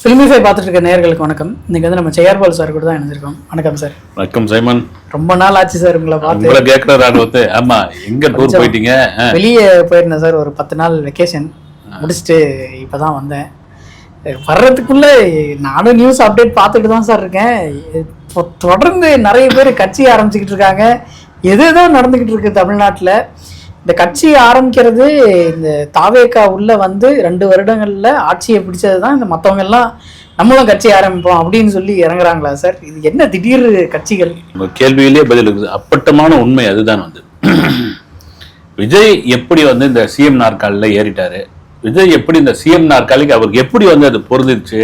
ஃபில்மிஃபை பார்த்துட்டு இருக்க நேயர்களுக்கு வணக்கம். இன்னைக்கு வந்து நம்ம செய்யார்பால் சார் கூட தான் இணைஞ்சிருக்கோம். வணக்கம் சார். வணக்கம் சைமன். ரொம்ப நாள் ஆச்சு சார் உங்களை பார்த்து. உங்களை கேட்கறாரு. ஆமா, எங்க டூர் போயிட்டீங்க? வெளியே போயிருந்தேன் சார், ஒரு 10 நாள் வெக்கேஷன் முடிச்சுட்டு இப்பதான் வந்தேன். வர்றதுக்குள்ள நானும் நியூஸ் அப்டேட் பார்த்துட்டு தான் சார் இருக்கேன். இப்போ தொடர்ந்து நிறைய பேர் கட்சி ஆரம்பிச்சுக்கிட்டு இருக்காங்க. எதோ நடந்துகிட்டு இருக்கு தமிழ்நாட்டில். இந்த கட்சி ஆரம்பிக்கிறது இந்த தாவேகா உள்ள வந்து 2 வருடங்கள்ல ஆட்சியை பிடிச்சது தான். இந்த மற்றவங்க எல்லாம் நம்மளும் கட்சி ஆரம்பிப்போம் அப்படின்னு சொல்லி இறங்குறாங்களா சார்? இது என்ன திடீர் கட்சிகள்? கேள்வியிலேயே பதில் இருக்குது. அப்பட்டமான உண்மை அதுதான். விஜய் எப்படி இந்த சிஎம் நாற்காலில் ஏறிட்டாரு, விஜய் எப்படி இந்த சிஎம் நாற்காலிக்கு அவருக்கு எப்படி அது பொருந்துச்சு,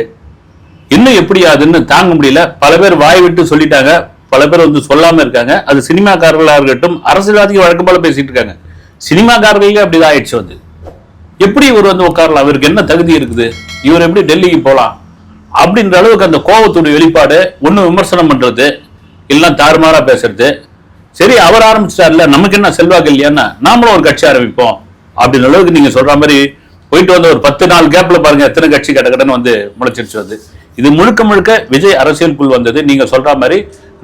இன்னும் எப்படி அதுன்னு தாங்க முடியல. பல பேர் வாய் விட்டு சொல்லிட்டாங்க, பல பேர் சொல்லாம இருக்காங்க. அது சினிமாக்காரர்களாக இருக்கட்டும், அரசியல்வாதிகள் வழக்கம் போல பேசிட்டு இருக்காங்க. சினிமாக்காரர்களுக்கு அப்படிதான் ஆயிடுச்சு. எப்படி இவர் உட்காரலாம், அவருக்கு என்ன தகுதி இருக்குது, இவர் எப்படி டெல்லிக்கு போலாம் அப்படின்ற அளவுக்கு அந்த கோபத்துடைய வெளிப்பாடு. ஒண்ணு விமர்சனம் பண்றது, இல்லைன்னா தாறுமாறா பேசுறது. சரி, அவர் ஆரம்பிச்சிட்டாருல, நமக்கு என்ன செல்வாக்கு இல்லையான்னா நாமளும் ஒரு கட்சி ஆரம்பிப்போம் அப்படின்ற அளவுக்கு நீங்க சொல்ற மாதிரி போயிட்டு ஒரு 10 நாள் கேப்ல பாருங்க எத்தனை கட்சி கடகடன்னு முளைச்சிருச்சு. இது முழுக்க முழுக்க விஜய் அரசியலுக்குள் வந்தது. நீங்க சொல்ற மாதிரி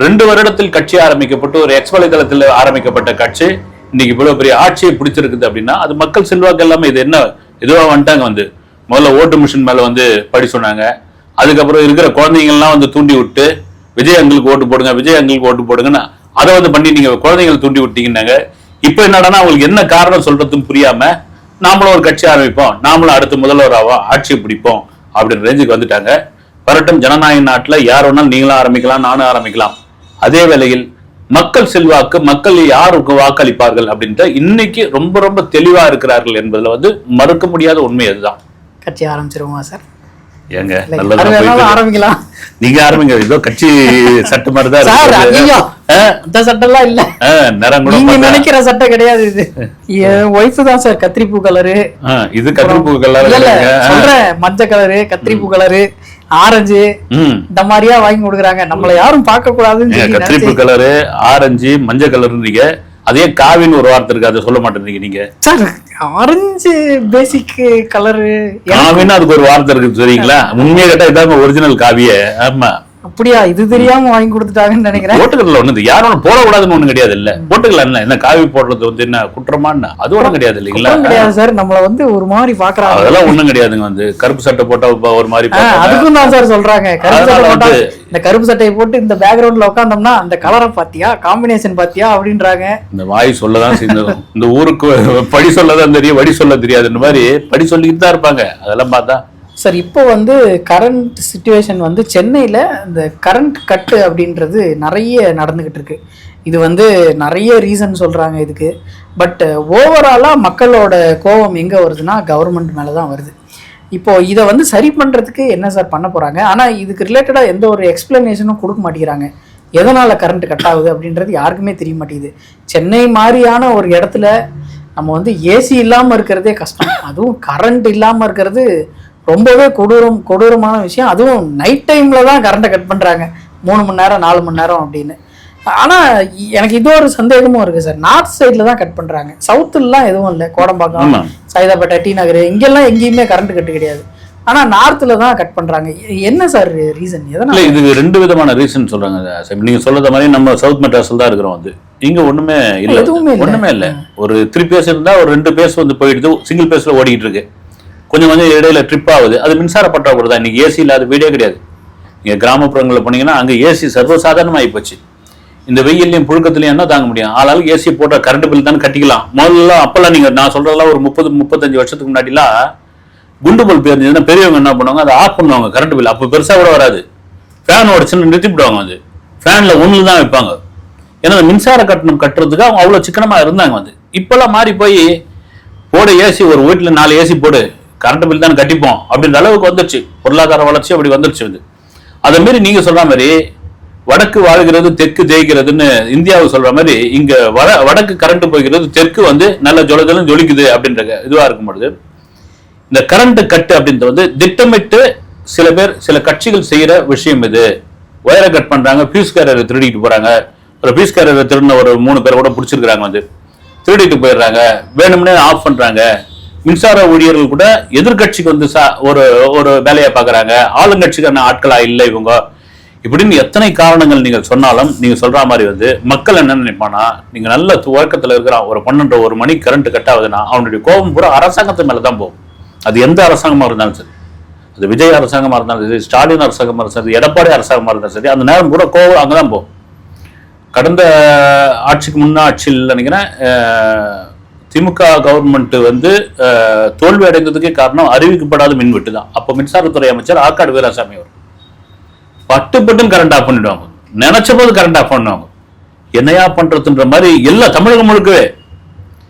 2 வருடத்தில் கட்சி ஆரம்பிக்கப்பட்டு ஒரு எக்ஸ் வலைதளத்தில் ஆரம்பிக்கப்பட்ட கட்சி இன்னைக்கு இவ்வளவு பெரிய ஆட்சியை பிடிச்சிருக்குது அப்படின்னா அது மக்கள் செல்வாக்கு எல்லாமே. இது என்ன இதுவா வந்துட்டாங்க. முதல்ல ஓட்டு மிஷின் மேல படி சொன்னாங்க. அதுக்கப்புறம் இருக்கிற குழந்தைங்கள்லாம் தூண்டி விட்டு விஜய் அங்களுக்கு ஓட்டு போடுங்க, விஜய் அங்களுக்கு ஓட்டு போடுங்கன்னா அதை பண்ணி நீங்க குழந்தைங்களை தூண்டி விட்டீங்கன்னாங்க. இப்ப என்னடானா அவங்களுக்கு என்ன காரணம் சொல்றதுன்னு புரியாம நாமளும் ஒரு கட்சி ஆரம்பிப்போம், நாமளும் அடுத்து முதல்வராவா ஆட்சியை பிடிப்போம் அப்படின்னு ரேஞ்சுக்கு வந்துட்டாங்க. வரட்டும், ஜனநாயக நாட்டுல யார் வேணாலும் நீங்களும் ஆரம்பிக்கலாம், நானும் ஆரம்பிக்கலாம். அதே வேளையில் மக்கள் செல்வாக்கு, மக்கள் யாருக்கு வாக்களிப்பார்கள் அப்படின்ற இன்னைக்கு ரொம்ப ரொம்ப தெளிவா இருக்கிறார்கள் என்பதுல மறுக்க முடியாத உண்மை. அதுதான். கட்சி ஆரம்பிச்சிருவோமா சார்? ஏங்க ஆரம்பிக்கலாம், நீங்க ஆரம்பிங்க. ஏதோ கட்சி சட்ட மாதிரி தான் சட்டம் எல்லாம் இல்ல, நீங்க நினைக்கிற சட்டம் கிடையாது. இது என் ஒய்ஃப் தான் சார் கத்திரிப்பூ கலரு, இது கத்திரிப்பூ கலர் சொல்றேன், மஞ்சள் கலரு, கத்திரிப்பூ கலரு, ஆரஞ்சு, இந்த மாதிரியா வாங்கி கொடுக்குறாங்க. நம்மள யாரும் பார்க்க கூடாதுன்னு. கத்திரிப்பூ கலரு, ஆரஞ்சு, மஞ்சள் கலர்ன்றீங்க. அதே காவின்னு ஒரு வார்த்தை இருக்கு, அதை சொல்ல மாட்டேன்றீங்க நீங்க. சார், ஆரஞ்சு பேசிக் கலரு, காவின்னு அதுக்கு ஒரு வார்த்தை இருக்கு சரிங்களா? உண்மையை கேட்டா இதாங்க ஒரிஜினல் காவியே. ஆமா, அப்படியா? இது தெரியாம வாங்கி கொடுத்துட்டாங்கன்னு நினைக்கிறேன். போட்டுக்கல ஒண்ணு யாரும் போடக்கூடாதுன்னு ஒண்ணு கிடையாது. இல்ல போட்டுக்கலாம், என்ன காவி போடுறது என்ன குற்றமான்னு அது ஒண்ணும் கிடையாது இல்லைங்களா? கிடையாது சார். நம்மள ஒரு மாதிரி பாக்குறாங்க. அதெல்லாம் ஒண்ணும் கிடையாதுங்க. கருப்பு சட்டை போட்டா ஒரு மாதிரி, அதுக்கும் தான் சார் சொல்றாங்க. கருப்பு சட்டை போட்டா, இந்த கருப்பு சட்டையை போட்டு இந்த பேக்ரவுண்ட்ல உட்காந்தோம்னா அந்த கலரை பாத்தியா, காம்பினேஷன் பாத்தியா அப்படின்றாங்க. இந்த வாய் சொல்லதான் செய்யும். இந்த ஊருக்கு படி சொல்லதான் தெரியும், வடி சொல்ல தெரியாதுன்ற மாதிரி படி சொல்லிக்கிட்டு தான் இருப்பாங்க. அதெல்லாம் பார்த்தா சார், இப்போ கரண்ட் சிச்சுவேஷன் சென்னையில் இந்த கரண்ட் கட்டு அப்படின்றது நிறைய நடந்துக்கிட்டு இருக்கு. இது நிறைய ரீசன் சொல்கிறாங்க இதுக்கு. பட் ஓவராலாக மக்களோட கோபம் எங்கே வருதுன்னா கவர்மெண்ட் மேலே தான் வருது. இப்போது இதை சரி பண்ணுறதுக்கு என்ன சார் பண்ண போகிறாங்க? ஆனால் இதுக்கு ரிலேட்டடாக எந்த ஒரு எக்ஸ்பிளனேஷனும் கொடுக்க மாட்டேங்கிறாங்க. எதனால் கரண்ட் கட் ஆகுது அப்படின்றது யாருக்குமே தெரிய மாட்டேங்குது. சென்னை மாதிரியான ஒரு இடத்துல நம்ம ஏசி இல்லாமல் இருக்கிறதே கஷ்டம். அதுவும் கரண்ட் இல்லாமல் இருக்கிறது ரொம்பவே கொடூரமான விஷயம். அதுவும் நைட் டைம்ல தான் கரண்ட்டை கட் பண்றாங்க, 3 மணி நேரம் 4 மணி நேரம் அப்படின்னு. ஆனா எனக்கு இது ஒரு சந்தேகமும் இருக்கு சார். நார்த் சைட்ல தான் கட் பண்றாங்க, சவுத்துலாம் எதுவும் இல்லை. கோடம்பாக்கம், சைதாப்பேட்டை, டி நகர், இங்கெல்லாம் எங்கேயுமே கரண்ட் கட்டு கிடையாது. ஆனா நார்த்ல தான் கட் பண்றாங்க. என்ன சார் ரீசன்? எதனால? இது 2 விதமான ரீசன் சொல்றாங்க. நீங்க சொல்றத மாதிரி நம்ம சவுத் மெட்ராஸ்ல தான் இருக்கிறோம். இங்க ஒண்ணுமே இல்ல, ஒண்ணுமே இல்ல. ஒரு 3 பேஸ் இருந்தா ஒரு 2 பேஸ் போயிடுது, சிங்கிள் பேஸ்ல ஓடிட்டு இருக்கு. கொஞ்சம் இடையில ட்ரிப் ஆகுது. அது மின்சார பற்றாக்குறை தான். இன்னைக்கு ஏசி இல்லாத வீடே கிடையாது. நீங்க கிராமப்புறங்களில் போனீங்கன்னா அங்கே ஏசி சர்வசாதாரணம் ஆகிப்போச்சு. இந்த வெயிலையும் புழுக்கத்துலையும் என்ன தாங்க முடியும்? ஆளாலும் ஏசி போட்ட கரண்ட் பில் தான் கட்டிக்கலாம். முதல்ல அப்பெல்லாம் நீங்க நான் சொல்றதெல்லாம் ஒரு 30-35 வருஷத்துக்கு முன்னாடிலாம் குண்டு பல்ப் இருந்துச்சுன்னா பெரியவங்க என்ன பண்ணுவாங்க, அதை ஆஃப் பண்ணுவாங்க. கரண்ட் பில் அப்போ பெருசா கூட வராது. ஃபேன் ஓடிச்சுன்னு நிறுத்திவிடுவாங்க. ஃபேன்ல ஒன்று தான் வைப்பாங்க. ஏன்னா மின்சார கட்டணம் கட்டுறதுக்கு அவங்க அவ்வளோ சிக்கனமா இருந்தாங்க. இப்பெல்லாம் மாறி போய் போட ஏசி, ஒரு வீட்டில் 4 ஏசி போடு, கரண்ட் பில் தான் கட்டிப்போம் அப்படின்ற அளவுக்கு வந்துருச்சு. பொருளாதார வளர்ச்சி அப்படி வந்துருச்சு. அதே மாதிரி நீங்க சொல்ற மாதிரி வடக்கு வாழ்கிறது தெற்கு ஜெயிக்கிறதுன்னு இந்தியாவை சொல்ற மாதிரி இங்க வடக்கு கரண்ட் போய்கிறது, தெற்கு நல்ல ஜொலஜலும் ஜொலிக்குது அப்படின்ற இதுவா இருக்கும் பொழுது இந்த கரண்ட் கட்டு அப்படின்றது திட்டமிட்டு சில பேர் சில கட்சிகள் செய்யற விஷயம். இது ஒயரை கட் பண்றாங்க, பியூஸ் கேரியரை திருடிட்டு போறாங்க. ஒரு பியூஸ் கேரியரை திருடின ஒரு 3 பேர் கூட பிடிச்சிருக்கிறாங்க. திருடிட்டு போயிடுறாங்க, வேணும்னே ஆஃப் பண்றாங்க. மின்சார ஊழியர்கள் கூட எதிர்கட்சிக்கு வந்து ஒரு ஒரு வேலையை பார்க்குறாங்க, ஆளுங்கட்சிக்கான ஆட்களா இல்லை இவங்க இப்படின்னு எத்தனை காரணங்கள் நீங்கள் சொன்னாலும் நீங்க சொல்ற மாதிரி வந்து மக்கள் என்ன நினைப்பானா, நீங்க நல்ல துவக்கத்துல இருக்கிறான் ஒரு 12 மணி கரண்ட் கட் ஆகுதுன்னா அவனுடைய கோபம் பூரா அரசாங்கத்து மேலதான் போகும். அது எந்த அரசாங்கமா இருந்தாலும் சரி, அது விஜய் அரசாங்கமா இருந்தாலும் சரி, ஸ்டாலின் அரசாங்கமா இருந்தாலும் சரி, எடப்பாடி அரசாங்கமா இருந்தாலும் சரி, அந்த நேரம் கூட கோபம் அங்கதான் போகும். கடந்த ஆட்சிக்கு முன்ன ஆட்சியில் நினைக்கிறேன் திமுக கவர்மெண்ட் வந்து தோல்வி அடைந்ததுக்கே காரணம் அறிவிக்கப்படாத மின்வெட்டு தான். அப்போ மின்சாரத்துறை அமைச்சர் ஆற்காடு வீராசாமி அவர் பட்டுன்னு கரண்ட் ஆஃப் பண்ணிடுவாங்க, நினைச்ச போது கரண்ட் ஆஃப் பண்ணுவாங்க. என்னையா பண்றதுன்ற மாதிரி எல்லா தமிழகம் முழுக்கவே.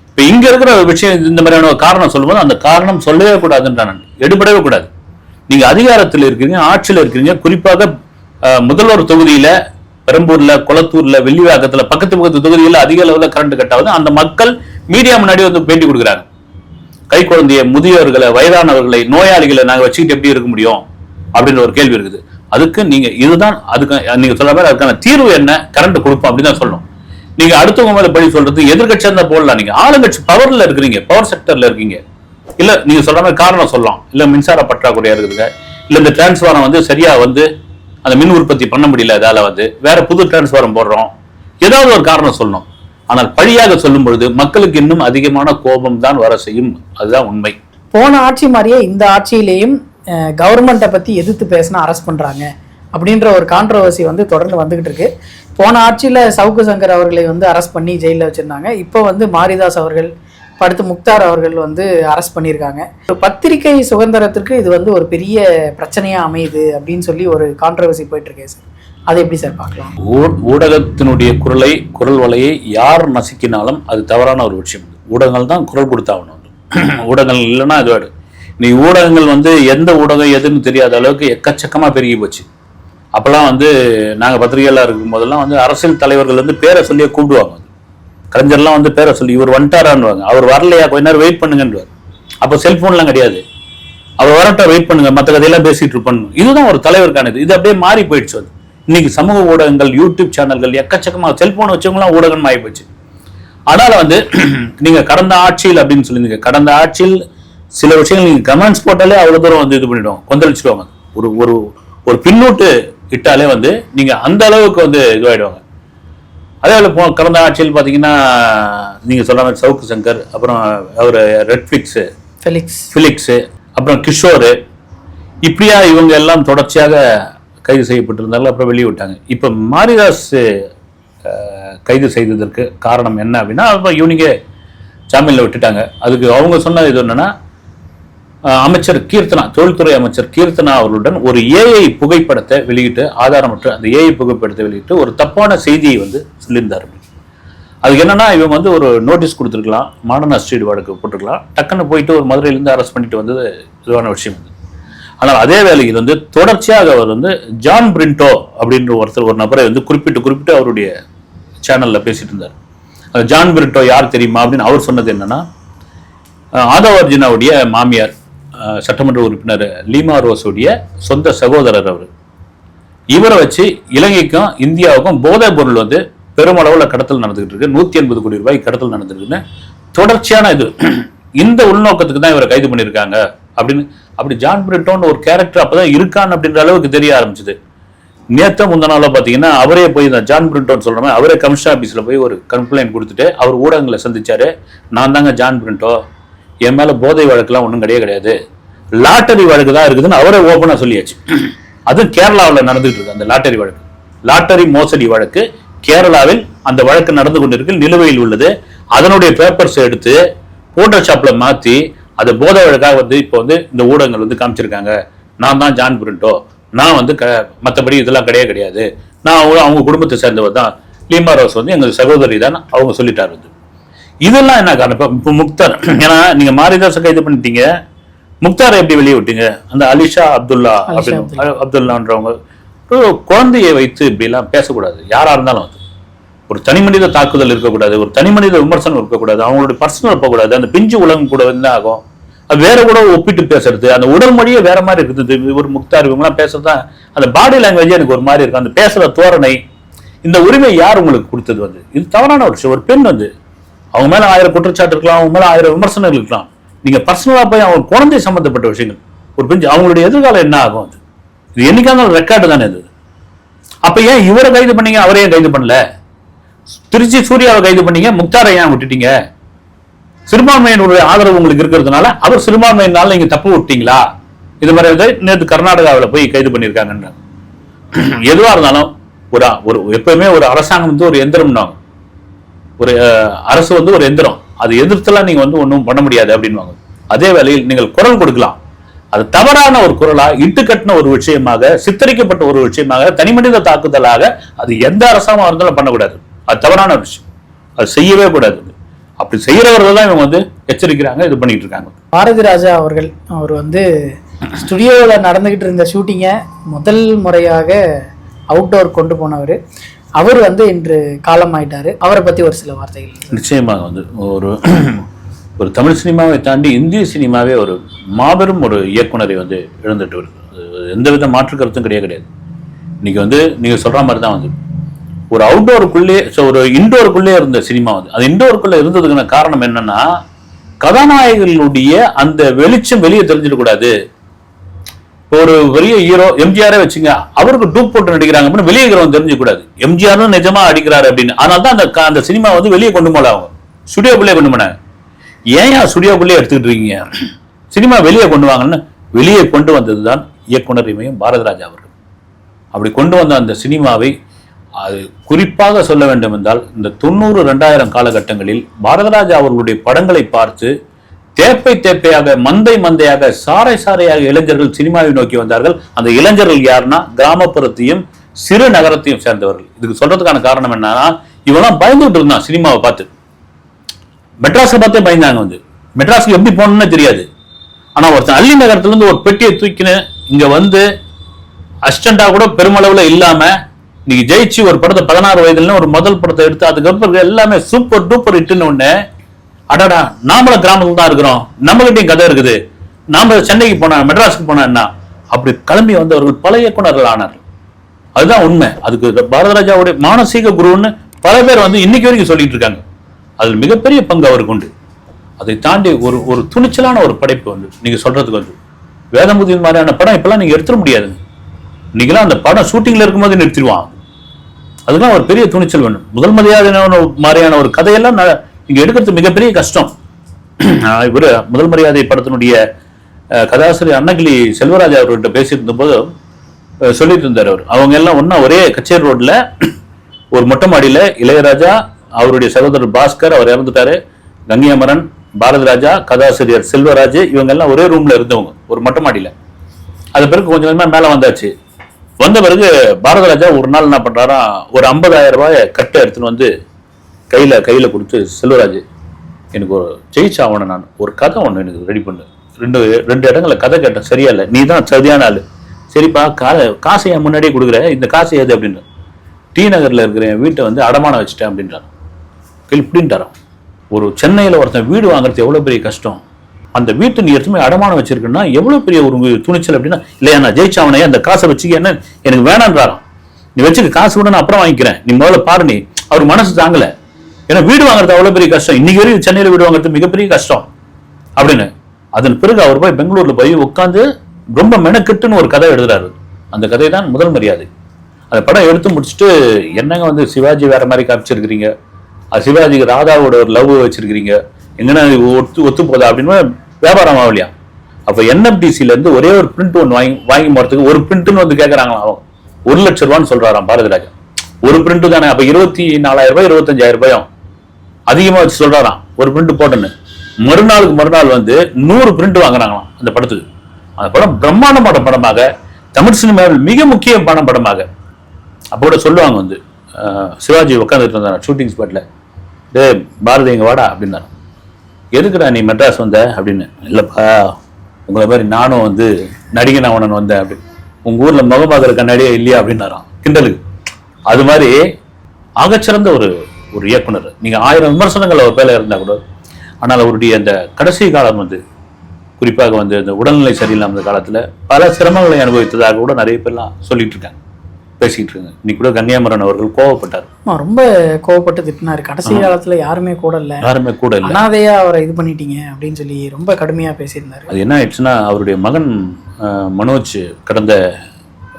இப்ப இங்க இருக்கிற விஷயம் இந்த மாதிரியான காரணம் சொல்லும்போது அந்த காரணம் சொல்லவே கூடாதுன்றான், எடுபடவே கூடாது. நீங்க அதிகாரத்தில் இருக்கிறீங்க, ஆட்சியில் இருக்கிறீங்க. குறிப்பாக முதல்வர் தொகுதியில பெரம்பூர்ல, குளத்தூர்ல, வெள்ளிவாக்கத்துல பக்கத்து தொகுதியில் அதிக அளவுல கரண்ட் கட் ஆகுது. அந்த மக்கள் மீடியா முன்னாடி வந்து பேட்டி கொடுக்குறாங்க. கை குழந்தைய, முதியோர்களை, வயதானவர்களை, நோயாளிகளை நாங்க வச்சுக்கிட்டு எப்படி இருக்க முடியும் அப்படின்ற ஒரு கேள்வி இருக்குது. அதுக்கு நீங்க இதுதான் அதுக்கு நீங்க சொல்ற மாதிரி அதுக்கான தீர்வு என்ன, கரண்ட் கொடுப்போம் அப்படின்னு தான் சொல்லணும். நீங்க அடுத்தவங்க மேல படி சொல்றது எதிர்கட்சியா இருந்தா போடலாம். நீங்க ஆளுங்கட்சி பவர்ல இருக்கிறீங்க, பவர் செக்டர்ல இருக்கீங்க. இல்ல நீங்க சொல்ற மாதிரி காரணம் சொல்லலாம், இல்ல மின்சார பற்றாக்குறையா இருக்குதுங்க, இல்ல இந்த டிரான்ஸ்பாரம் வந்து சரியா வந்து அந்த மின் உற்பத்தி பண்ண முடியல, அதால வந்து வேற புது டிரான்ஸ்பாரம் போடுறோம், ஏதாவது ஒரு காரணம் சொல்லணும். ஆனால் பழியாக சொல்லும் பொழுது மக்களுக்கு இன்னும் அதிகமான கோபம் தான் வர செய்யும். அதுதான் உண்மை. போன ஆட்சி மாதிரியே இந்த ஆட்சியிலையும் கவர்மெண்ட்டை பத்தி எதிர்த்து பேசினா அரெஸ்ட் பண்றாங்க அப்படின்ற ஒரு கான்ட்ரவர்சி வந்து தொடர்ந்து வந்துகிட்டு இருக்கு. போன ஆட்சியில சவுக்கு சங்கர் அவர்களை வந்து அரெஸ்ட் பண்ணி ஜெயிலில் வச்சிருந்தாங்க. இப்போ வந்து மாரிதாஸ் அவர்கள், அடுத்து முக்தார் அவர்கள் வந்து அரெஸ்ட் பண்ணியிருக்காங்க. பத்திரிகை சுதந்திரத்திற்கு இது வந்து ஒரு பெரிய பிரச்சனையா அமையுது அப்படின்னு சொல்லி ஒரு கான்ட்ரவர்சி போயிட்டு இருக்கேன் சார். அதை எப்படி சார் பார்க்கலாம்? ஊடகத்தினுடைய குரல் வலையை யார் நசுக்கினாலும் அது தவறான ஒரு விஷயம். ஊடகங்கள் தான் குரல் கொடுத்தாகணும். ஊடகங்கள் இல்லைன்னா அது நீ ஊடகங்கள் வந்து எந்த ஊடகம் எதுன்னு தெரியாத அளவுக்கு எக்கச்சக்கமா பெருகி போச்சு. அப்பெல்லாம் வந்து நாங்கள் பத்திரிகைலாம் இருக்கும் போதெல்லாம் வந்து அரசியல் தலைவர்கள் வந்து பேரை சொல்லியே கூப்பிடுவாங்க. கலைஞர்லாம் வந்து பேரை சொல்லி இவர் வந்துட்டாரான்னுவாங்க. அவர் வரலையா, கொஞ்ச நேரம் வெயிட் பண்ணுங்கன்றார். அப்போ செல்போன்லாம் கிடையாது. அவர் வரட்ட வெயிட் பண்ணுங்க, மற்ற கதையெல்லாம் பேசிட்டு இருப்பாங்க. இதுதான் ஒரு தலைவருக்கானது. இது அப்படியே மாறி போயிடுச்சு. அது இன்னைக்கு சமூக ஊடகங்கள், யூடியூப் சேனல்கள் எக்கச்சக்கமா செல்போன் வச்சவங்களாம் ஊடகம் ஆகி போச்சு. அதனால வந்து நீங்க கடந்த ஆட்சியில் அப்படின்னு சொல்லியிருந்தீங்க, கடந்த ஆட்சியில் சில விஷயங்கள் நீங்க கமெண்ட்ஸ் போட்டாலே அவ்வளவு தூரம் வந்து இது பண்ணிடுவாங்க, கொந்தளிச்சுடுவாங்க. ஒரு ஒரு ஒரு பின்னூட்டு இட்டாலே வந்து நீங்க அந்த அளவுக்கு வந்து இதுவாயிடுவாங்க. அதே போல கடந்த ஆட்சியில் பாத்தீங்கன்னா நீங்க சொல்ற மாதிரி சவுக்கு சங்கர், அப்புறம் அவர் ஃபெலிக்ஸ், அப்புறம் கிஷோர், இப்படியா இவங்க எல்லாம் தொடர்ச்சியாக கைது செய்யப்பட்டிருந்தாலும் அப்புறம் வெளியே விட்டாங்க. இப்ப மாரிதாஸ் கைது செய்ததற்கு காரணம் என்ன அப்படின்னா, இவனிங்க ஜாமீன்ல விட்டுட்டாங்க. அதுக்கு அவங்க சொன்னது இது என்னன்னா, அமைச்சர் கீர்த்தனா, தொழில்துறை அமைச்சர் கீர்த்தனா அவர்களுடன் ஒரு ஏஐ புகைப்படத்தை வெளியிட்டு, ஆதாரமற்ற அந்த ஏஐ புகைப்படத்தை வெளியிட்டு ஒரு தப்பான செய்தியை வந்து சொல்லியிருந்தார். அதுக்கு என்னன்னா, இவங்க வந்து ஒரு நோட்டீஸ் கொடுத்துருக்கலாம், மாடர்னா ஸ்ட்ரீட் வழக்கு போட்டுருக்கலாம், டக்குன்னு போயிட்டு ஒரு மதுரையிலேருந்து அரெஸ்ட் பண்ணிட்டு வந்தது இதுவான விஷயம். ஆனால் அதே வேலையில் வந்து தொடர்ச்சியாக அவர் வந்து ஜான் பிரிண்டோ அப்படின்ற ஒரு நபரை வந்து குறிப்பிட்டு அவருடைய சேனல்ல பேசிட்டு இருந்தார். அந்த ஜான் பிரிண்டோ யார் தெரியுமா அப்படின்னு அவர் சொன்னது என்னன்னா, ஆதவ அர்ஜுனாவுடைய மாமியார், சட்டமன்ற உறுப்பினர் லீமா ரோஸுடைய சொந்த சகோதரர் அவர். இவரை வச்சு இலங்கைக்கும் இந்தியாவுக்கும் போதைப் பொருள் வந்து பெருமளவுல கடத்தல் நடந்துகிட்டு இருக்கு. 180 கோடி ரூபாய் கடத்தல் நடந்திருக்குன்னு தொடர்ச்சியான இது. இந்த உள்நோக்கத்துக்கு தான் இவரை கைது பண்ணியிருக்காங்க அப்படின்னு. அப்படி ஜான் பிரிண்டோன்னு ஒரு கேரக்டர் அப்பதான் இருக்கான்னு அப்படின்ற அளவுக்கு தெரிய ஆரம்பிச்சது. நேற்று முந்த நாள பாத்தீங்கன்னா அவரே போய் இந்த ஜான் பிரிண்டோன்னு சொல்ற மாதிரி அவரே கமிஷனர் ஆபீஸ்ல போய் ஒரு கம்ப்ளைண்ட் கொடுத்துட்டு அவர் ஊடகங்களை சந்திச்சாரு. நான் தாங்க ஜான் பிரிண்டோ, என் மேல போதை வழக்குலாம் ஒன்றும் கிடையாது, லாட்டரி வழக்கு தான் இருக்குதுன்னு அவரே ஓப்பனா சொல்லியாச்சு. அது கேரளாவில் நடந்துட்டு இருக்கு. அந்த லாட்டரி மோசடி வழக்கு கேரளாவில் அந்த வழக்கு நடந்து கொண்டிருக்கு, நிலுவையில் உள்ளது. அதனுடைய பேப்பர்ஸ் எடுத்து போட்டோஷாப்ல மாத்தி அது போதை வழக்காக வந்து இப்போ வந்து இந்த ஊடகங்கள் வந்து காமிச்சிருக்காங்க. நான் தான் ஜான் பிரிண்டோ, நான் வந்து மற்றபடி இதெல்லாம் கிடையாது, நான் அவங்க குடும்பத்தை சேர்ந்தவர் தான், லீமா ரோஸ் வந்து எங்க சகோதரி தான் அவங்க சொல்லிட்டாரு. இதெல்லாம் என்ன காரணம்? இப்போ முக்தார், ஏன்னா நீங்க மாரிதாஸை கைது பண்ணிட்டீங்க, முக்தாரை எப்படி வெளியே விட்டீங்க? அந்த அலிஷா அப்துல்லான்றவங்க குழந்தையை வைத்து இப்படி எல்லாம் பேசக்கூடாது. யாரா இருந்தாலும் ஒரு தனி மனித தாக்குதல் இருக்கக்கூடாது, ஒரு தனி மனித விமர்சனம் இருக்கக்கூடாது, அவங்களுடைய பர்சனல் இருக்கக்கூடாது. அந்த பிஞ்சு உலகம் கூட வந்து ஆகும். அது வேற கூட ஒப்பிட்டு பேசுறது, அந்த உடல் மொழியே வேற மாதிரி இருக்குது. ஒரு முக்தார் இவங்கெல்லாம் பேசுறதுதான் அந்த பாடி லாங்குவேஜ் எனக்கு ஒரு மாதிரி இருக்கும். அந்த பேசுற தோரணை, இந்த உரிமை யார் உங்களுக்கு கொடுத்தது? வந்து இது தவறான ஒரு விஷயம். ஒரு பெண் வந்து அவங்க மேல 1000 குற்றச்சாட்டு இருக்கலாம், அவங்க மேல 1000 விமர்சனங்கள் இருக்கலாம். நீங்க பர்சனலா போய் அவங்க குழந்தை சம்பந்தப்பட்ட விஷயங்கள் ஒரு பெஞ்சு அவங்களுடைய எதிர்காலம் என்ன ஆகும், அது இது என்னைக்கான ரெக்கார்டு தானே இது. அப்ப ஏன் இவரை கைது பண்ணீங்க, அவரையும் கைது பண்ணல? திருச்சி சூர்யாவை கைது பண்ணீங்க, முக்தாரை ஏன் விட்டுட்டீங்க? சிறுபான்மையினுடைய ஆதரவு உங்களுக்கு இருக்கிறதுனால அவர் சிறுபான்மையினால நீங்க தப்பு விட்டீங்களா? இது மாதிரி நேற்று கர்நாடகாவில் போய் கைது பண்ணியிருக்காங்க. எதுவா இருந்தாலும் ஒரு எப்பவுமே ஒரு அரசாங்கம் வந்து ஒரு எந்திரம்னாங்க, ஒரு அரசு வந்து ஒரு எந்திரம், அது எதிர்த்தெல்லாம் நீங்க வந்து ஒன்றும் பண்ண முடியாது அப்படின்வாங்க. அதே வேளையில் நீங்கள் குரல் கொடுக்கலாம், அது தவறான ஒரு குரலா, இட்டுக்கட்டின ஒரு விஷயமாக, சித்தரிக்கப்பட்ட ஒரு விஷயமாக, தனிமனித தாக்குதலாக அது எந்த அரசாங்கம் இருந்தாலும் பண்ணக்கூடாது. அது தவறான விஷயம், அது செய்யவே கூடாது. அப்படி செய்யறவர்கள் தான் இவங்க வந்து எச்சரிக்கிறாங்க, இது பண்ணிட்டு இருக்காங்க. பாரதி ராஜா அவர்கள் அவர் வந்து ஸ்டுடியோவில் நடந்துகிட்டு இருந்த ஷூட்டிங்கை முதல் முறையாக அவுட்டோர் கொண்டு போனவர். அவர் வந்து இன்று காலமாயிட்டாரு. அவரை பத்தி ஒரு சில வார்த்தைகள். நிச்சயமாக வந்து ஒரு தமிழ் சினிமாவை தாண்டி இந்திய சினிமாவே ஒரு மாபெரும் ஒரு இயக்குனரை வந்து இழந்துட்டு வருது. எந்தவித மாற்று கருத்தும் கிடையாது. இன்னைக்கு வந்து நீங்க சொல்ற மாதிரி தான் வந்து ஒரு அவுட்டோருக்குள்ளே, ஒரு இண்டோருக்குள்ளே இருந்த சினிமா வந்து அது இண்டோருக்குள்ள இருந்ததுக்கான காரணம் என்னன்னா, கதாநாயகர்களுடைய அந்த வெளிச்சம் வெளியே தெரிஞ்சிடக்கூடாது. ஒரு பெரிய ஹீரோ எம்ஜிஆரே வச்சுங்க, அவருக்கு டூப் போட்டு நடிக்கிறாங்க அப்படின்னு வெளியே இருக்கிறவங்க தெரிஞ்சுக்கூடாது எம்ஜிஆரும் நிஜமா அடிக்கிறாரு அப்படின்னு. அதனால தான் அந்த சினிமா வந்து வெளியே கொண்டு போல, அவங்க ஸ்டுடியோக்குள்ளே கொண்டு போனாங்க. ஏன் ஸ்டுடியோக்குள்ளே எடுத்துக்கிட்டு இருக்கீங்க, சினிமா வெளியே கொண்டு வாங்கன்னு வெளியே கொண்டு வந்தது தான் இயக்குனர் இமயம் பாரதிராஜா அவர்கள். அப்படி கொண்டு வந்த அந்த சினிமாவை, அது குறிப்பாக சொல்ல வேண்டும் என்றால் இந்த 90-2000 காலகட்டங்களில் பாரதிராஜா அவர்களுடைய படங்களை பார்த்து தேப்பையாக, மந்தையாக, சாறையாக இளைஞர்கள் சினிமாவை நோக்கி வந்தார்கள். அந்த இளைஞர்கள் யாருன்னா கிராமப்புறத்தையும் சிறு நகரத்தையும் சேர்ந்தவர்கள். இதுக்கு சொல்றதுக்கான காரணம் என்னன்னா, இவெல்லாம் பயந்துட்டு இருந்தான் சினிமாவை பார்த்து. மெட்ராஸை பார்த்தே பயந்தாங்க. வந்து மெட்ராஸுக்கு எப்படி போகணும்னு தெரியாது. ஆனா ஒருத்தன் அள்ளி நகரத்துல இருந்து ஒரு பெட்டியை தூக்கின்னு இங்க வந்து அசிஸ்டண்டா கூட பெருமளவுல இல்லாம நீங்க ஜெயிச்சு ஒரு படத்தை 16 வயதுல ஒரு முதல் படத்தை எடுத்து அதுக்கப்புறம் எல்லாமே சூப்பர் டூப்பர் ஹிட்னு ஒண்ணு, அடடா நாமளும் கிராமத்துல தான் இருக்கிறோம், நம்மகிட்டையும் கதை இருக்குது, நாம சென்னைக்கு போனா மெட்ராஸுக்கு போனா என்ன, அப்படி கிளம்பி வந்தவர்கள் பல இயக்குனர்கள் ஆனார்கள். அதுதான் உண்மை. அதுக்கு பாரதிராஜாவுடைய மானசீக குருன்னு பல பேர் வந்து இன்னைக்கு வரைக்கும் சொல்லிட்டு இருக்காங்க. அதில் மிகப்பெரிய பங்கு அவருக்கு உண்டு. அதை தாண்டி ஒரு துணிச்சலான ஒரு படைப்பு வந்து நீங்க சொல்றதுக்கு வந்து வேதமுதி மாதிரியான படம் இப்பெல்லாம் நீங்க எடுத்துட முடியாது. இன்னைக்கெல்லாம் அந்த படம் ஷூட்டிங்ல இருக்கும்போது நிறுத்திடுவான். அதுதான் ஒரு பெரிய துணிச்சல் வேணும். முதல் மரியாதை மாதிரியான ஒரு கதையெல்லாம் நீங்க எடுக்கிறது மிகப்பெரிய கஷ்டம். இவர் முதல் மரியாதை படத்தினுடைய கதாசிரியர் அன்னகிளி செல்வராஜ் அவர்கிட்ட பேசியிருந்த போது சொல்லிட்டு இருந்தார். அவங்க எல்லாம் ஒன்னா ஒரே கச்சேரி ரோட்ல ஒரு மொட்டை மாடியில இளையராஜா, அவருடைய சகோதரர் பாஸ்கர், அவர் இறந்துட்டாரு, கங்கையமரன், பாரதிராஜா, கதாசிரியர் செல்வராஜ், இவங்க எல்லாம் ஒரே ரூம்ல இருந்தவங்க ஒரு மொட்டை மாடியில. அது பிறகு கொஞ்சம் கொஞ்சமா மேல வந்தாச்சு. வந்த பிறகு பாரதிராஜா ஒரு நாள் என்ன பண்றாரா, ஒரு 50,000 ரூபாய் கட்டை எடுத்துன்னு வந்து கையில கொடுத்து, செல்வராஜ் எனக்கு ஒரு ஜெயிச்சாவணும், நான் ஒரு கதை ஒன்று எனக்கு ரெடி பண்ணு, ரெண்டு இடங்களை கதை கேட்டேன், சரியா இல்லை, நீ தான் சரியான ஆளு, சரிப்பா காசை என் முன்னாடியே கொடுக்குற, இந்த காசு ஏது அப்படின்னு, டி நகர்ல இருக்கிற என் வீட்டை வந்து அடமானம் வச்சுட்டேன் அப்படின்றான். இப்படின்ட்டாரான். ஒரு சென்னையில ஒருத்தன் வீடு வாங்குறது எவ்வளவு பெரிய கஷ்டம், அந்த வீட்டை நீ எடுத்துமே அடமானம் வச்சிருக்குன்னா எவ்வளவு பெரிய ஒரு துணிச்சல் அப்படின்னா, இல்லையா நான் ஜெயிச்சாவனே அந்த காசை வச்சுக்க, என்ன எனக்கு வேணான்றாராம், நீ வச்சுக்க காசு கூட நான் அப்புறம் வாங்கிக்கிறேன், நீ முதல்ல பாரு. நீ அவர் மனசு தாங்கல, ஏன்னா வீடு வாங்குறது அவ்வளவு பெரிய கஷ்டம், இன்னைக்கு வரைக்கும் சென்னையில வீடு வாங்குறது மிகப்பெரிய கஷ்டம் அப்படின்னு. அதன் பிறகு அவர் போய் பெங்களூர்ல போய் உட்காந்து ரொம்ப மெனக்கெட்டுன்னு ஒரு கதை எழுதுறாரு. அந்த கதை தான் முதல் மரியாதை. அந்த படம் எடுத்து முடிச்சுட்டு, என்னங்க வந்து சிவாஜி வேற மாதிரி காமிச்சிருக்கிறீங்க, அது சிவாஜிக்கு ராதாவோட ஒரு லவ் வச்சிருக்கிறீங்க, எங்கன்னா ஒத்து போதா அப்படின்னு வியாபாரம் ஆகலையா. அப்ப NMDCல இருந்து ஒரே ஒரு பிரிண்ட் ஒன்று வாங்கி போறதுக்கு ஒரு பிரிண்ட்னு வந்து கேட்கறாங்களா, அவன் 1 லட்சம் ரூபான்னு சொல்றாராம் பாரதிராஜா. ஒரு பிரிண்ட் தானே, அப்ப 24,000 ரூபாய் 25,000 ரூபாயும் அதிகமா வச்சு சொல்றாராம் ஒரு பிரிண்ட் போட்டுன்னு. மறுநாள் வந்து 100 பிரிண்ட் வாங்குறாங்களாம் அந்த படத்துக்கு. அந்த படம் பிரம்மாண்டமான படமாக, தமிழ் சினிமாவில் மிக முக்கியமான படமாக. அப்போ கூட சொல்லுவாங்க வந்து, சிவாஜி உட்காந்துட்டு இருந்தாங்க ஷூட்டிங் ஸ்பாட்ல, டே பாரதி எங்க வாடா அப்படின்னாரு. எதுக்குடா நீ மெட்ராஸ் வந்த அப்படின்னு. இல்லப்பா உங்களை மாதிரி நானும் வந்து நடிகன் அவனன் வந்தேன் அப்படின்னு. உங்க ஊர்ல முகமாகிற கண்ணாடியே இல்லையா அப்படின்னாராம், கிண்டலுக்கு. அது மாதிரி ஆகச்சிறந்த ஒரு இயக்குனர். நீங்க 1000 விமர்சனங்கள் அவர் பேர இருந்தா கூட, ஆனால் அவருடைய அந்த கடைசி காலம் வந்து, குறிப்பாக வந்து இந்த உடல்நிலை சரியில்லாத காலத்துல பல சிரமங்களை அனுபவித்ததாக கூட நிறைய பேர்லாம் சொல்லிட்டு இருக்காங்க, பேசிட்டு இருக்காங்க. இன்னைக்கு கூட கன்னியாகுமரன் அவர்கள் கோவப்பட்டார். ரொம்ப கோவப்பட்டு திட்டினாரு. கடைசி காலத்துல யாருமே கூட இல்லை, அனாதையா அவரை இது பண்ணிட்டீங்க அப்படின்னு சொல்லி ரொம்ப கடுமையா பேசியிருந்தாரு. அது என்ன ஆயிடுச்சுன்னா, அவருடைய மகன் மனோஜ் கடந்த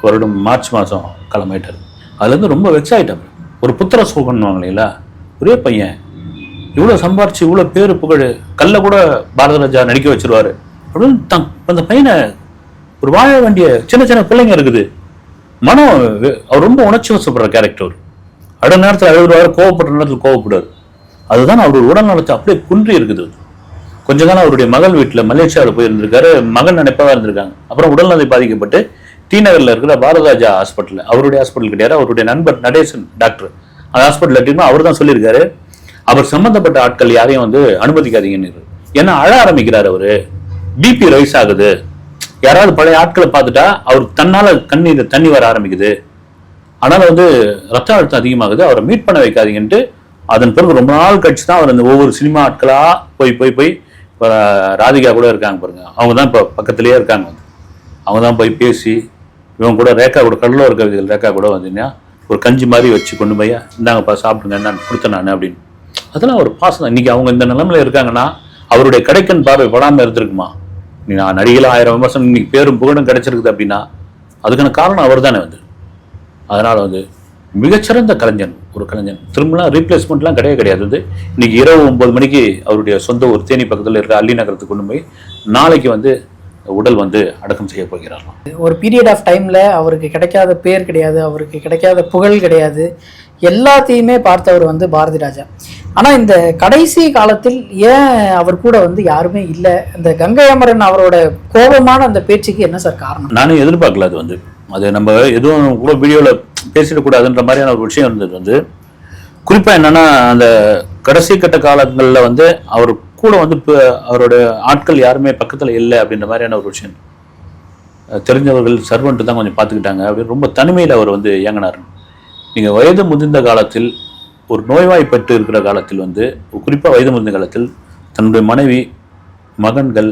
வருடம் மார்ச் மாதம் கிளம்பிட்டார். அதுலேருந்து ரொம்ப வெக்ஸ் ஆகிட்டார். ஒரு புத்திர சோகன்வாங்க இல்லைங்களா, ஒரே பையன் இவ்வளோ சம்பாரிச்சு இவ்வளோ பேர் புகழ், கல்ல கூட பாரதராஜா நடிக்க வச்சிருவாரு அப்படின்னு அந்த பையனை ஒரு வாழ வேண்டிய சின்ன சின்ன பிள்ளைங்க இருக்குது. மனம் அவர் ரொம்ப உணர்ச்சி வசப்படுற கேரக்டர். அடுத்த நேரத்தில் அழுகுறாரு, கோவப்படுற நேரத்தில் கோவப்படுறாரு. அதுதான் அவருடைய உடல் நலத்தை அப்படியே குன்றி இருக்குது. கொஞ்ச காலம் அவருடைய மகள் வீட்டில் மலேசியாவில் போயிருந்திருக்காரு, மகன் நினைப்பாக இருந்திருக்காங்க. அப்புறம் உடல்நலை பாதிக்கப்பட்டு டி நகரில் இருக்கிற பாரதராஜா ஹாஸ்பிட்டல், அவருடைய ஹாஸ்பிட்டல் கிடையாது, அவருடைய நண்பர் நடேசன் டாக்டர் அந்த ஹாஸ்பிட்டல் எடுத்துக்கணும். அவர் தான் சொல்லியிருக்காரு, அவர் சம்பந்தப்பட்ட ஆட்கள் யாரையும் அனுமதிக்காதீங்கன்னு. ஏன்னா அழ ஆரம்பிக்கிறார் அவரு, பிபி ரைஸ் ஆகுது, யாராவது பழைய ஆட்களை பார்த்துட்டா அவருக்கு தன்னால தண்ணி வர ஆரம்பிக்குது, அதனால ரத்த அழுத்தம் அதிகமாகுது, அவரை மீட் பண்ண வைக்காதீங்கன்ட்டு. அதன் பிறகு ரொம்ப நாள் கழிச்சு தான் அவர் அந்த ஒவ்வொரு சினிமா ஆட்களா போய் ராதிகா கூட இருக்காங்க பாருங்க, அவங்க தான் இப்போ பக்கத்திலேயே இருக்காங்க. அவங்க தான் போய் பேசி இவங்க கூட ரேக்கா கூட கடலோ இருக்க கவிதைகள் ரேக்கா கூட வந்தீங்கன்னா ஒரு கஞ்சி மாதிரி வச்சு கொண்டு போய் இந்தாங்கப்பா சாப்பிடுங்க நான் கொடுத்தேன் நான் அப்படின்னு. அதெல்லாம் ஒரு பாசம். இன்னைக்கு அவங்க இந்த நிலைமையில இருக்காங்கன்னா அவருடைய கடைக்கன் பார்வை படாமல் இருந்திருக்குமா? நான் நடிகல 1000 விமர்சனம் இன்னைக்கு பேரும் புகழும் கிடைச்சிருக்குது அப்படின்னா அதுக்கான காரணம் அவர் தானே. அதனால மிகச்சிறந்த கலைஞன், ஒரு கலைஞன். திரும்பலாம் ரீப்ளேஸ்மெண்ட்லாம் கிடையாது. இன்னைக்கு இரவு 9 மணிக்கு அவருடைய சொந்த ஒரு தேனி பக்கத்தில் இருக்கிற அல்லி நகரத்துக்கு கொண்டு போய் நாளைக்கு உடல் அடக்கம் செய்ய போகிறாராம். ஒரு பீரியட் ஆஃப் டைம்ல அவருக்கு கிடைக்காத பேர் கிடையாது, அவருக்கு கிடைக்காத புகழ் கிடையாது, எல்லாத்தையுமே பார்த்தவர் பாரதி ராஜா. ஆனா இந்த கடைசி காலத்தில் ஏன் அவர் கூட யாருமே இல்லை? இந்த கங்கை அமரன் அவரோட கோபமான அந்த பேச்சுக்கு என்ன சார் காரணம்? நானும் எதிர்பார்க்கல. அது நம்ம எதுவும் கூட வீடியோவில் பேசிடக்கூடாதுன்ற மாதிரியான ஒரு விஷயம் இருந்தது. குறிப்பாக என்னன்னா, அந்த கடைசி கட்ட காலங்களில் அவர் கூட அவரோட ஆட்கள் யாருமே பக்கத்தில் இல்லை அப்படின்ற மாதிரியான ஒரு விஷயம். தெரிஞ்சவர்கள் சர்வெண்ட் தான் கொஞ்சம் பார்த்துக்கிட்டாங்க அப்படின்னு ரொம்ப தனிமையில் அவர் இயங்கினார். நீங்கள் வயது முதிர்ந்த காலத்தில், ஒரு நோய்வாய்ப்பட்டு இருக்கிற காலத்தில் குறிப்பாக வயது முதிர்ந்த காலத்தில் தன்னுடைய மனைவி, மகன்கள்,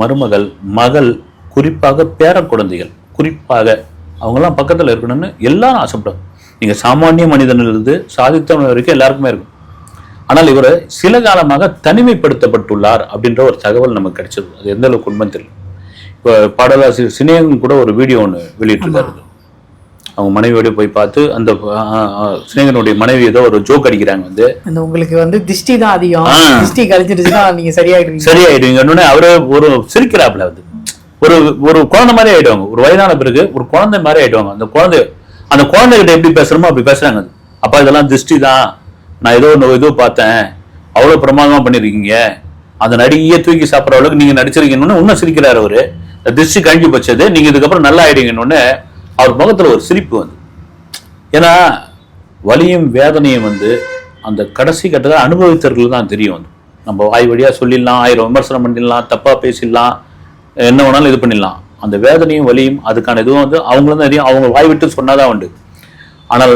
மருமகள், மகள், குறிப்பாக பேர குழந்தைகள், குறிப்பாக அவங்கெல்லாம் பக்கத்தில் இருக்கணும்னு எல்லாரும் ஆசைப்படுறாங்க. நீங்கள் சாமானிய மனிதனிலிருந்து சாதித்தவன் வரைக்கும் எல்லாருக்குமே இருக்கும். ஆனால் இவர் சில காலமாக தனிமைப்படுத்தப்பட்டுள்ளார் அப்படின்ற ஒரு தகவல் நமக்கு கிடைச்சது. அது எந்த அளவுக்கு உண்மை தெரியல. இப்போ பாடலாசிரியர் சினேகன் கூட ஒரு வீடியோ ஒன்று வெளியிட்டிருக்காரு. அவங்க மனைவியோட போய் பார்த்து அந்த சினேகனுடைய மனைவி ஏதோ ஒரு ஜோக் அடிக்கிறாங்க. உங்களுக்கு திருஷ்டி தான் அதிகம், திருஷ்டி கழிச்சிருச்சுன்னா நீங்க சரியாயிடுவீங்க. அவரு ஒரு சிரிக்கிறாப்புல ஒரு ஒரு குழந்தை மாதிரி ஆயிடுவாங்க. ஒரு வயதான பிறகு ஒரு குழந்தை மாதிரி ஆயிடுவாங்க. அந்த குழந்தைகிட்ட எப்படி பேசுறோமோ அப்படி பேசுறாங்க. அப்பா இதெல்லாம் திருஷ்டி தான், நான் ஏதோ பார்த்தேன், அவ்வளவு பிரமாதமா பண்ணிருக்கீங்க, அந்த நடிகையே தூக்கி சாப்பிட்ற அளவுக்கு நீங்க நடிச்சிருக்கீங்கன்னு இன்னும் சிரிக்கிறாரு அவரு. திருஷ்டி கழிஞ்சு போச்சது, நீங்க இதுக்கப்புறம் நல்லா ஆயிடுங்கன்னு அவர் முகத்துல ஒரு சிரிப்பு ஏன்னா வலியும் வேதனையும் அந்த கடைசி கட்டத்தை அனுபவித்தவர்கள் தான் தெரியும். நம்ம வாய் வழியா சொல்லிடலாம், 1000 விமர்சனம் பண்ணிடலாம், தப்பா பேசிடலாம், என்ன வேணாலும் இது பண்ணிடலாம். அந்த வேதனையும் வலியும் அதுக்கான இதுவும் அவங்களும் தான் தெரியும், அவங்க வாய் விட்டு சொன்னாதான் உண்டு. ஆனால்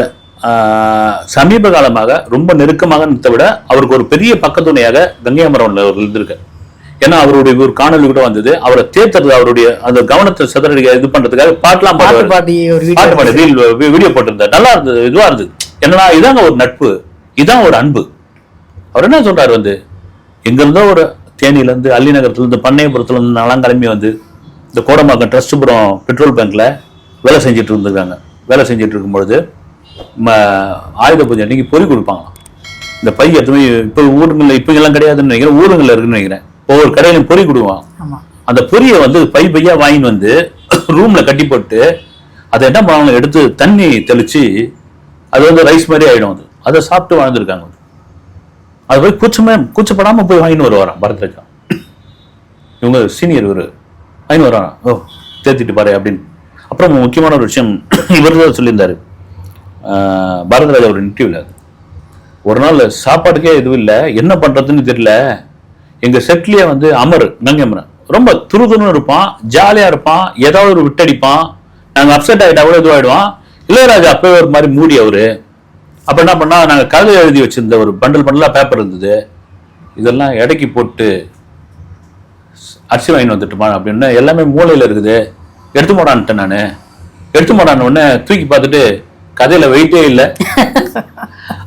சமீப காலமாக ரொம்ப நெருக்கமாக நிறுத்த விட அவருக்கு ஒரு பெரிய பக்கத்துணையாக கங்கை அமரன் அவர் இருந்திருக்கு. ஏன்னா அவருடைய ஒரு காணொலி கூட வந்தது, அவரை தேர்த்துறது, அவருடைய அந்த கவனத்தை சிதறடிக்க இது பண்றதுக்காக பாட்டெல்லாம் வீடியோ போட்டிருந்தார். நல்லா இருந்தது, இதுவா இருந்தது. என்னன்னா இதாங்க ஒரு நட்பு, இதான் ஒரு அன்பு. அவர் என்ன சொல்றாரு, எங்க இருந்தோ ஒரு தேனியில இருந்து, அல்லி நகரத்துல இருந்து, பண்ணையபுரத்துல இருந்து நாலாம் கிளம்பி இந்த கோடம்பாக்கம் ட்ரஸ்ட்புரம் பெட்ரோல் பேங்க்ல வேலை செஞ்சுட்டு இருந்திருக்காங்க. வேலை செஞ்சுட்டு இருக்கும்பொழுது ஆயுத பூஜை அன்னைக்கு பொறி கொடுப்பாங்களாம். இந்த பை எடுத்து இப்போ ஊருங்களில் இப்போ எல்லாம் கிடையாதுன்னு நினைக்கிறேன், ஊருங்களில் இருக்குன்னு நினைக்கிறேன். ஒவ்வொரு கடையிலும் பொறி கொடுவாங்க. அந்த பொரியை பையா வாங்கிட்டு ரூம்ல கட்டி போட்டு அதை என்ன பண்ணுவாங்க, எடுத்து தண்ணி தெளிச்சு அது ரைஸ் மாதிரி ஆயிடும். அதை சாப்பிட்டு வாழ்ந்துருக்காங்க. அது போய் கூச்சப்படாம போய் வாங்கின்னு வருவாராம் பரத்ராஜா. இவங்க சீனியர் இவர் வாங்கின்னு வராராம். ஓ தேத்திட்டு பாரு அப்படின்னு. அப்புறம் முக்கியமான ஒரு விஷயம் இவர் தான் சொல்லியிருந்தாரு பாரதிராஜா ஒரு இன்டர்வியூல. ஒரு நாள் சாப்பாட்டுக்கே எதுவும் இல்லை, என்ன பண்றதுன்னு தெரியல, எங்க செட்லயே அமர் கங்கை அமரன் ரொம்ப துருதுன்னு இருப்பான், ஜாலியா இருப்பான், ஏதாவது ஒரு விட்டடிப்பான், நாங்க அப்செட் ஆகிட்டா கூட இதுவாயிடுவான். இளையராஜா அப்பவே ஒரு மாதிரி மூடி அவரு. அப்ப என்ன பண்ணா, நாங்க கதை எழுதி வச்சிருந்த ஒரு பண்டலா பேப்பர் இருந்தது, இதெல்லாம் எடைக்கு போட்டு அரிசி வாங்கி வந்துட்டுமா அப்படின்னு, எல்லாமே மூளையில இருக்குது, எடுத்து போடான்ட்டேன். நான் எடுத்து போடான்னு உடனே தூக்கி பார்த்துட்டு கதையில வெயிட்டே இல்லை,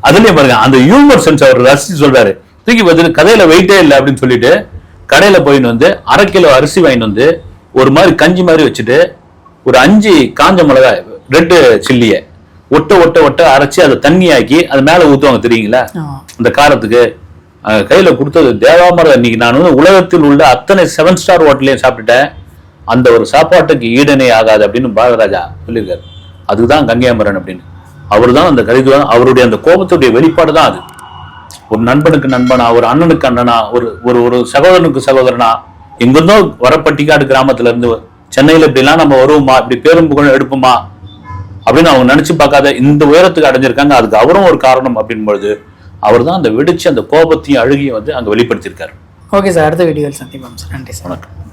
அதுலயே பாருங்க அந்த ஹியூமர் சென்ஸ் அவர் ரசிச்சு சொல்றாரு. தூக்கி பார்த்துட்டு கதையில வெயிட்டே இல்லை அப்படின்னு சொல்லிட்டு கடையில போயின்னு வந்து 1/2 கிலோ அரிசி வாங்கிட்டு வந்து ஒரு மாதிரி கஞ்சி மாதிரி வச்சுட்டு ஒரு 5 காஞ்ச மிளகாய் ரெட்டு சில்லிய ஒட்ட ஒட்ட ஒட்ட அரைச்சி அதை தண்ணியாக்கி அது மேல ஊத்துவாங்க தெரியுங்களா அந்த காரத்துக்கு. கையில கொடுத்தது தேவாமரம். இன்னைக்கு நான் வந்து உலகத்தில் உள்ள அத்தனை 7 ஸ்டார் ஹோட்டலையும் சாப்பிட்டுட்டேன், அந்த ஒரு சாப்பாட்டுக்கு ஈடனே ஆகாது அப்படின்னு பாரதராஜா சொல்லியிருக்காரு. அதுதான் கங்கையாமரன் அப்படின்னு. அவர் தான் அந்த கருத்து, அவருடைய அந்த கோபத்துடைய வெளிப்பாடு தான் அது. ஒரு நண்பனுக்கு நண்பனா, ஒரு அண்ணனுக்கு அண்ணனா, ஒரு ஒரு சகோதரனுக்கு சகோதரனா, எங்கிருந்தோ வரப்பட்டிக்காடு கிராமத்துல இருந்து சென்னையில இப்படிலாம் நம்ம வருவோமா, இப்படி பேரும் புகழ் எடுப்போமா அப்படின்னு அவங்க நினைச்சு பார்க்காத இந்த உயரத்துக்கு அடைஞ்சிருக்காங்க. அதுக்கு அவரும் ஒரு காரணம் அப்படின் பொழுது அவர் தான் அந்த வெடிச்சு அந்த கோபத்தையும் அழுகியும் வந்து அங்க வெளிப்படுத்தியிருக்காரு. ஓகே சார், அடுத்த வீடியோவில் சந்திப்போம் சார். நன்றி சார். வணக்கம்.